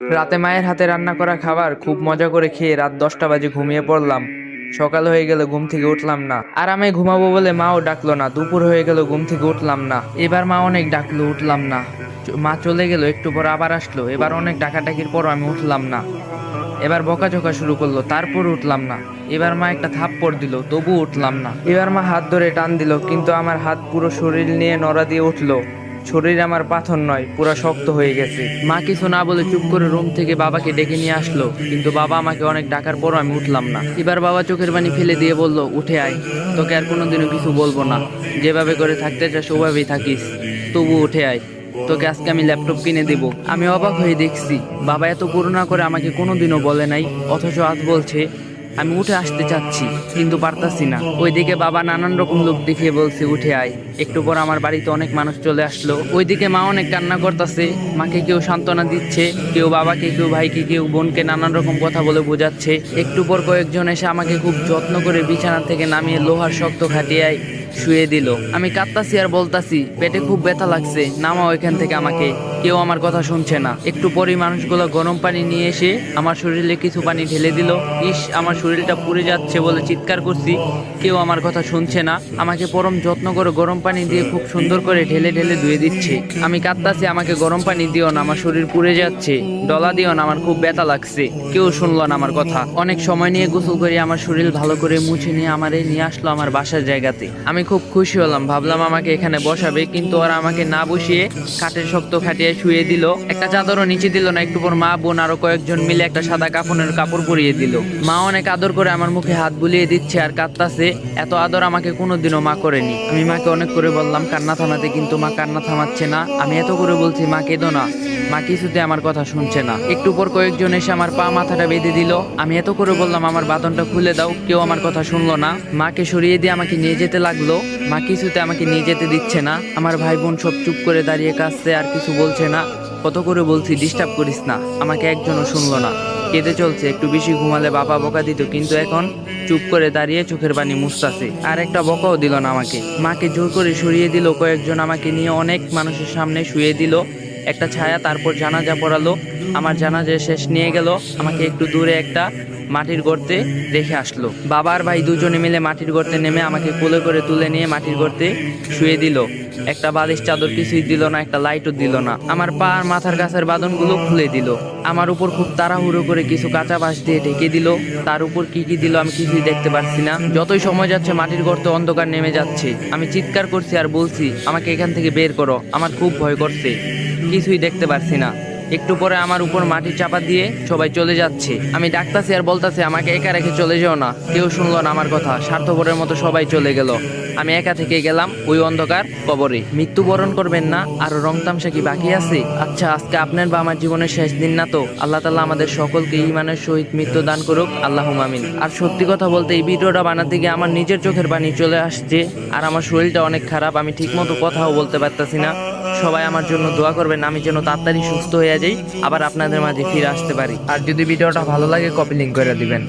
রাতে মায়ের হাতে রান্না করা খাবার খুব মজা করে খেয়ে রাত 10টা বাজে ঘুমিয়ে পড়লাম। সকাল হয়ে গেল, ঘুম থেকে উঠলাম না। আরামে ঘুমাবো বলে মাও ডাকলো না। দুপুর হয়ে গেল, ঘুম থেকে উঠলাম না। এবার মা অনেক ডাকলো, উঠলাম না। মা চলে গেল, একটু পর আবার আসলো। এবার অনেক ডাকাডাকির পর আমি উঠলাম না। এবার বকাঝকা শুরু করলো, তারপর উঠলাম না। এবার মা একটা থাপ্পড় দিল, তবু উঠলাম না। এবার মা হাত ধরে টান দিল, কিন্তু আমার হাত পুরো শরীর নিয়ে নড়া দিয়ে উঠলো। শরীর আমার পাথর নয়, পুরো শক্ত হয়ে গেছে। মা কিছু না বলে চুপ করে রুম থেকে বাবাকে ডেকে নিয়ে আসলো, কিন্তু বাবা আমাকে অনেক ডাকার পরও আমি উঠলাম না। এবার বাবা চোখের পানি ফেলে দিয়ে বলল, উঠে আয়, তোকে আর কোনোদিনও কিছু বলবো না। যেভাবে করে থাকতে চাস ওভাবেই থাকিস, তবু উঠে আয়, তোকে আজকে আমি ল্যাপটপ কিনে দেব। আমি অবাক হয়ে দেখছি বাবা এত করুণা করে আমাকে কোনোদিনও বলে নাই, অথচ আজ বলছে। আমি উঠে আসতে চাচ্ছি, কিন্তু পারতাছি না। ওইদিকে বাবা নানান রকম লোক দেখিয়ে বলছে, উঠে আয়। একটু পর আমার বাড়িতে অনেক মানুষ চলে আসলো। ওইদিকে মা অনেক কান্না করতেছে। মাকে কেউ সান্ত্বনা দিচ্ছে, কেউ বাবাকে, কেউ ভাইকে, কেউ বোনকে নানান রকম কথা বলে বোঝাচ্ছে। একটু পর কয়েকজন এসে আমাকে খুব যত্ন করে বিছানা থেকে নামিয়ে লোহার শক্ত খাটিয়ায় শুয়ে দিল। আমি কাঁদতাছি আর বলতাছি, পেটে খুব ব্যথা লাগছে, নামাও এখান থেকে আমাকে। কেউ আমার কথা শুনছে না। একটু পরই মানুষগুলো গরম পানি নিয়ে এসে আমার শরীরে কিছু পানি ঢেলে দিল। ইস, আমার শরীরটা পুড়ে যাচ্ছে বলে চিৎকার করছি, কেউ আমার কথা শুনছে না। আমাকে পরম যত্ন করে গরম পানি দিয়ে খুব সুন্দর করে ঢেলে ঢেলে ধুয়ে দিচ্ছে। আমি কাঁদতাছি, আমাকে গরম পানি দিও না, আমার শরীর পুড়ে যাচ্ছে। ডলা দিও না, আমার খুব ব্যথা লাগছে। কেউ শুনলো না আমার কথা। অনেক সময় নিয়ে গোসল করে আমার শরীর ভালো করে মুছে নিয়ে আমারে নিয়ে আসলো আমার বাসার জায়গাতে। আমি খুব খুশি হলাম, ভাবলাম আমাকে এখানে বসাবে, কিন্তু ওরা আমাকে না বসিয়ে কাঠের শক্ত খাটিয়ে শুয়ে দিল। একটা চাদরও নিচে দিল না। একটু পর মা, বোন আরো কয়েকজন মিলে একটা সাদা কাফনের কাপড় পরিয়ে দিল। মা অনেক আদর করে আমার মুখে হাত বুলিয়ে দিচ্ছে আর কাঁদতাছে। এত আদর আমাকে কোনোদিনও মা করেনি। আমি মাকে অনেক করে বললাম কান্না থামাতে, কিন্তু মা কান্না থামাচ্ছে না। আমি এত করে বলছি, মা কেঁদো না, মা কিছুতে আমার কথা শুনছে না। একটু পর কয়েকজন এসে আমার পা মাথাটা বেঁধে দিল। আমি এত করে বললাম আমার বাঁধনটা খুলে দাও, কেউ আমার কথা শুনলো না। মাকে সরিয়ে দিয়ে আমাকে নিয়ে যেতে লাগলো। মা কিছুতে আমাকে নিয়ে যেতে দিচ্ছে না। আমার ভাই বোন সব চুপ করে দাঁড়িয়ে কাঁদছে, আর কিছু বলছে না। কত করে বলছি ডিস্টার্ব করিস না, আমাকে একজনও শুনলো না। কেঁদে চলছে, একটু বেশি ঘুমালে বাবা বকা দিত, কিন্তু এখন চুপ করে দাঁড়িয়ে চোখের পানি মুছতাছে। আর একটা বকাও দিল না আমাকে। মাকে জোর করে সরিয়ে দিল কয়েকজন, আমাকে নিয়ে অনেক মানুষের সামনে শুয়ে দিল একটা ছায়া। তারপর জানাজা পড়ালো। আমার জানাজা শেষ নিয়ে গেল, আমাকে একটু দূরে একটা মাটির গর্তে রেখে আসলো। বাবা আর ভাই দুজনে মিলে মাটির গর্তে নেমে আমাকে কোলে করে তুলে নিয়ে মাটির গর্তে শুয়ে দিল। একটা বালিশ চাদর কিছুই দিল না, একটা লাইটও দিল না। আমার পা আর মাথার কাছের বাঁধনগুলো খুলে দিল। আমার উপর খুব তাড়াহুড়ো করে কিছু কাঁচা বাঁশ দিয়ে ঢেকে দিল। তার উপর কি কি দিল আমি কিছুই দেখতে পারছি না। যতই সময় যাচ্ছে মাটির গর্তে অন্ধকার নেমে যাচ্ছে। আমি চিৎকার করছি আর বলছি, আমাকে এখান থেকে বের করো, আমার খুব ভয় করছে, কিছুই দেখতে পারছি না। একটু পরে আমার উপর মাটি চাপা দিয়ে সবাই চলে যাচ্ছে। আমি ডাকতাছি আর বলতাছি, আমাকে একা রেখে চলে যেও না। কেউ শুনলো না আমার কথা। স্বার্থপরের মতো সবাই চলে গেল। আমি একা থেকে গেলাম ওই অন্ধকার কবরে। মৃত্যুবরণ করবেন না, আর রং তামসা কি বাকি আছে? আচ্ছা, আজকে আপনার বা আমার জীবনের শেষ দিন না তো? আল্লাহ তাআলা আমাদের সকলকে ঈমানের সহিত মৃত্যু দান করুক, আল্লাহুম্মা আমিন। আর সত্যি কথা বলতে এই ভিডিওটা বানাতে গিয়ে আমার নিজের চোখের পানি চলে আসছে, আর আমার শরীরটা অনেক খারাপ। আমি ঠিকমতো কথাও বলতে পারতাছি না। সবাই আমার জন্য দোয়া করবেন, আমি যেন তাড়াতাড়ি সুস্থ হয়ে যাই, আবার আপনাদের মাঝে ফিরে আসতে পারি। আর যদি ভিডিওটা ভালো লাগে কপি লিংক করে দিবেন।